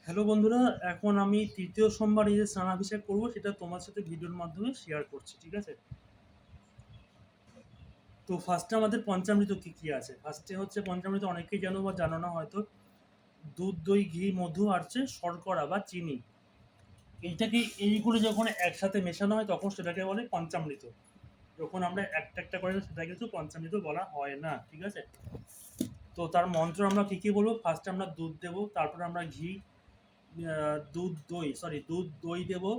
Hello বন্ধুরা, এখন আমি তৃতীয় সোমবার এই যে স্নানাভিষেক করবো সেটা তোমার সাথে ভিডিওর মাধ্যমে শেয়ার করছি, ঠিক আছে? তো ফার্স্টে আমাদের পঞ্চামৃত কি কি আছে? ফার্স্টে হচ্ছে পঞ্চামৃত, অনেকেই জানো বা জানো না হয়তো। দুধ, দই, ঘি, মধু আর হচ্ছে শর্করা বা চিনি। এইটাকে এইগুলো যখন একসাথে মেশানো হয় তখন সেটাকে বলে পঞ্চামৃত। যখন আমরা একটা একটা করে সেটা কিন্তু পঞ্চামৃত বলা হয় না, ঠিক আছে? তো তার মন্ত্র আমরা কি কি বলবো? ফার্স্টে আমরা দুধ দেবো, তারপরে আমরা ঘি, দুধ দই দেবো,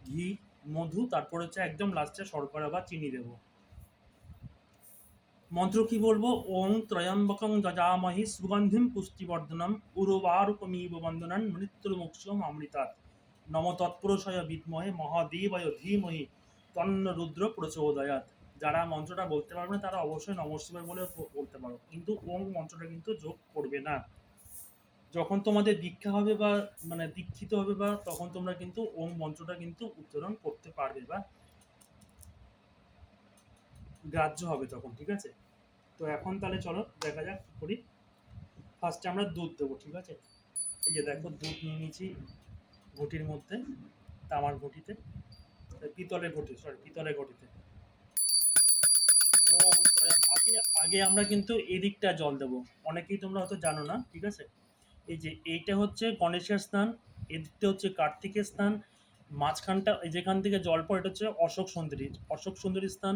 ঘি, মধু, তারপর হচ্ছে একদম লাস্টে শর্করা বা চিনি দেবো। মন্ত্র কি বলবো? ওং ত্রয়ম্বকং যজামহি সুগন্ধিম পুষ্টিবর্ধনম উর্বারুকমিব বন্দনান মৃত্যুর্মুক্ষম অমৃতাৎ নম তৎপুরুষায় বিদ্মহে মহাদেবায় ধীমহি তন্ন রুদ্র প্রচোদয়াৎ। যারা মন্ত্রটা বলতে পারবে না তারা অবশ্যই নমঃ শিবায় বলে বলতে পারো, কিন্তু ওং মন্ত্রটা কিন্তু যোগ করবে না। যখন তোমাদের দীক্ষা হবে বা মানে দীক্ষিত হবে বা তখন তোমরা কিন্তু ওম মন্ত্রটা কিন্তু উচ্চারণ করতে পারবে বা গ্রাহ্য হবে তখন, ঠিক আছে? তো এখন তাহলে চলো দেখা যাক কি করি। ফার্স্টে আমরা দুধ দেবো, ঠিক আছে? এই যে দেখো দুধ নিয়ে নিয়েছি ঘটির মধ্যে, তামার ঘটিতে, পিতলের ঘটিতে। ও আগে আগে আমরা কিন্তু এদিকটা জল দেবো, অনেকেই তোমরা হয়তো জানো না, ঠিক আছে? এই যে এইটা হচ্ছে গণেশের স্থান, এদিকটা হচ্ছে কার্তিকের স্থান, মাঝখানটা যেখান থেকে জল পড়ে এটা হচ্ছে অশোক সুন্দরীর স্থান,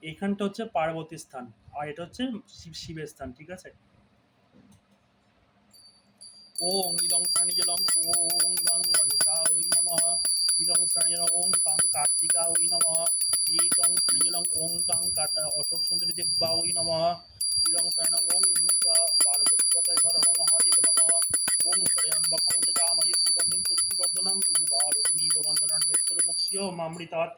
এইখানটা হচ্ছে পার্বতীর স্থান, আর এটা হচ্ছে শিবের স্থান, ঠিক আছে? ওং ইদং সনিজলং ওং গং গণেশায় নমঃ ইদং সনিজলং ওং কাং কার্তিকায় নমঃ এইতং সনিজলং ওং কাং অশোক সুন্দরী দেব্যায় নমঃ ইদং সনিজলং ওং পার্বতীপতায় হর হর মহাদেব নমঃ ওং ত্রয়ম্বকং যজামহে সুগন্ধিম পুষ্টিবর্ধনম উর্বারুকমিব বন্দনান মৃত্যুর্মুক্ষীয়মামৃতাৎ।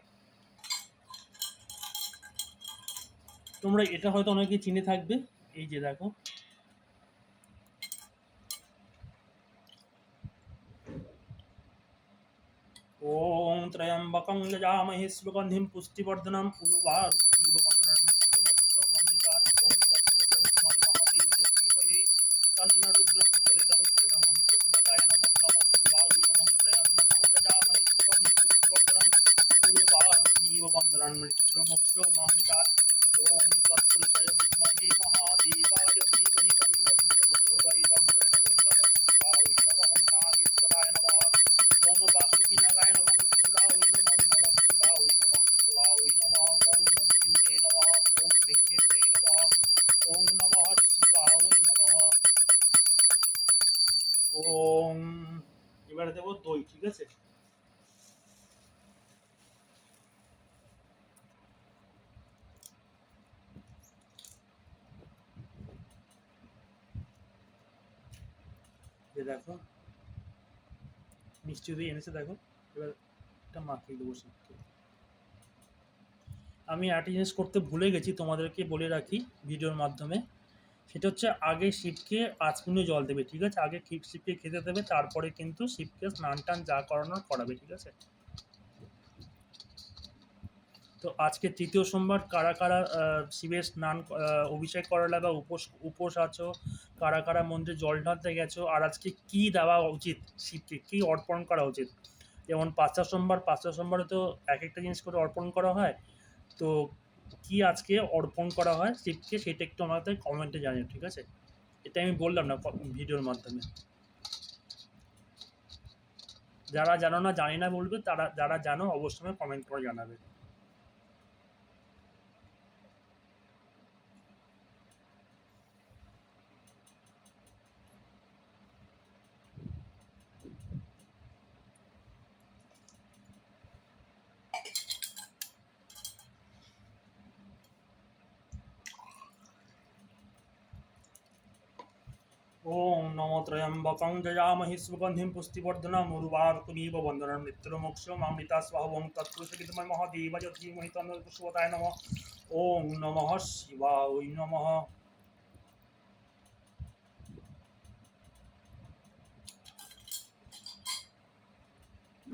তোমরা এটা হয়তো অনেকে চিনে থাকবে। এই যে দেখো, ওং ত্রয়ম্বকং যজামহে সুগন্ধিম পুষ্টিবর্ধনম উর্বারুকমিব বন্দনান মৃত্যুর্মুক্ষীয়মামৃতাৎ। ওং তৎপুরুষায় বিদ্মহে মহাদেবায় ধীমহি তন্ন রুদ্র প্রচোদিতং শরণং ওং পশুপতায় নমো নমঃ শিবায় নমঃ ত্রয়ম্বকং যজামহে সুগন্ধিম পুষ্টিবর্ধনম উর্বারুকমিব বন্দনান মৃত্যুর্মুক্ষীয়মামৃতাৎ। ওং তৎপুরুষায় বিদ্মহে মহাদেবায় ধীমহি তন্ন রুদ্র প্রচোদিতং শরণং ওং নমঃ শিবায় নমঃ নাগেশ্বরায় নমঃ ওম বাসুকি নাগায় নমঃ ত্রিশূলায় নমঃ নমঃ শিবায় নমঃ ঋষভায় নমঃ ওম নন্দিন্যে নমঃ ওম ভৃঙ্গিন্যে নমঃ ওম নমঃ শিবায় নমঃ ওম। এবারে দেবো দই, ঠিক আছে? যে দেখো মিষ্টি দই এনেছে দেখো। এবার একটা মাখিয়ে দেবো শিবকে। আমি একটা জিনিস করতে ভুলে গেছি, তোমাদেরকে বলে রাখি ভিডিওর মাধ্যমে। সেটা হচ্ছে আগে শিবকে আচমনে জল দেবে, ঠিক আছে? আগে শিবকে খেতে দেবে, তারপরে কিন্তু শিবকে স্নান টান যা করানোর করাবে, ঠিক আছে? তো আজকে তৃতীয় সোমবার, কারা কারা শিবের স্নান অভিষেক করালে বা উপোস আছো, কারা কারা মন্দিরে জল ঢালতে গেছো, আর আজকে কি দেওয়া উচিত শিবকে, কি অর্পণ করা উচিত? যেমন পাঁচটা সোমবারে তো এক একটা জিনিস করে অর্পণ করা হয়। তো কি আজকে অর্পণ করা হয় শিবকে সেটা একটু আমাদের কমেন্টে জানিও, ঠিক আছে? এটা আমি বললাম না ভিডিওর মাধ্যমে। যারা জানো না জানি না বলবে, তারা যারা জানো অবশ্যই কমেন্ট করে জানাবে। ওং নম ত্রয়ম্বকং যজামহি সুগন্ধিম পুষ্টিবর্ধনম উর্বারুকমিব বন্দনান মৃত্যুর্মুক্ষীয়মামৃতাৎ স্বাহা। ওং তৎপুরুষায় বিদ্মহে মহাদেবায় ধীমহি তন্নো প্রচোদয়াৎ। নমঃ ওং নমঃ শিবায় নমঃ।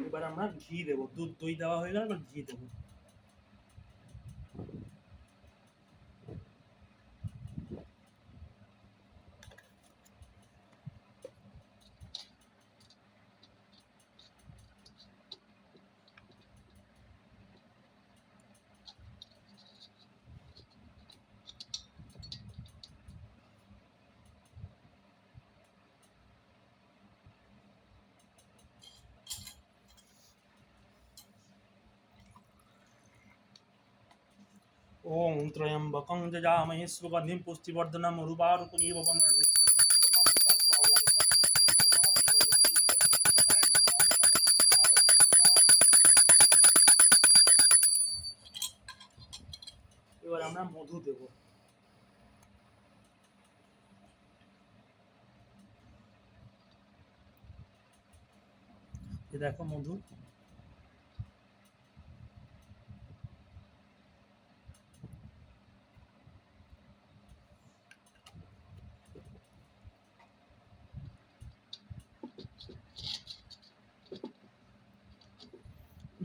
এবার আমরা ঘি দেবো, দুধ দই দেওয়া হয়ে গেল, এবার ঘি দেবো। ওং ত্রয়ম্বকং যজামহে সুগন্ধিং পুষ্টিবর্ধনম উর্বারুকমিব বন্ধনান মৃত্যুর্মুক্ষীয়মামৃতাৎ ওং এবার আমরা মধু দেব। দেখো মধু,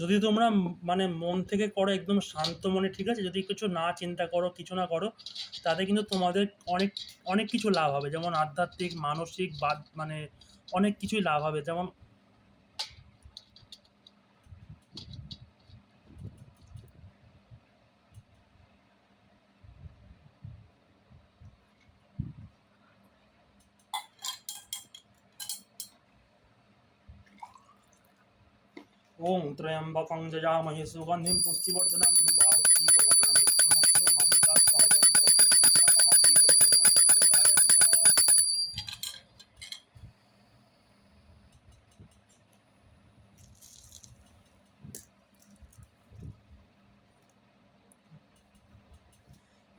যদি তোমরা মানে মন থেকে করো একদম শান্ত মনে, ঠিক আছে, যদি কিছু না চিন্তা করো, কিছু না করো, তাতে কিন্তু তোমাদের অনেক অনেক কিছু লাভ হবে, যেমন আধ্যাত্মিক, মানসিক বা মানে অনেক কিছুই লাভ হবে। যেমন ওং ত্রয়ম্বকং যজামহে সুগন্ধিং পুষ্টিবর্ধনম উর্বারুকমিব বন্ধনান মৃত্যুর্মুক্ষীয়মামৃতাৎ ওং তৎপুরুষায় নমঃ।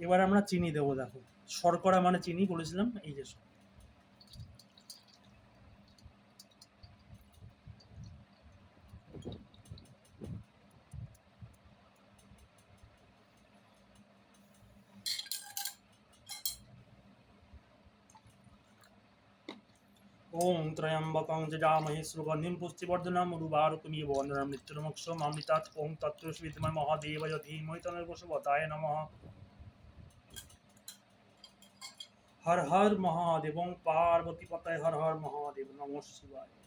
এবার আমরা চিনি দেবো। দেখো, শর্করা মানে চিনি বলেছিলাম, এই যে ওং ত্রয়ম্বকং যজামহে সুগন্ধিং পুষ্টিবর্ধনম উর্বারুকমিব বন্ধনান মৃত্যুর্মুক্ষীয়মামৃতাৎ ওং তৎপুরুষায় বিদ্মহে মহাদেবায় ধীমহি তন্নো প্রচোদয়াৎ নমঃ। হর হর মহাদেব, ওং পার্বতী পতয়ে হর হর মহাদেব, নমঃ শিবায়।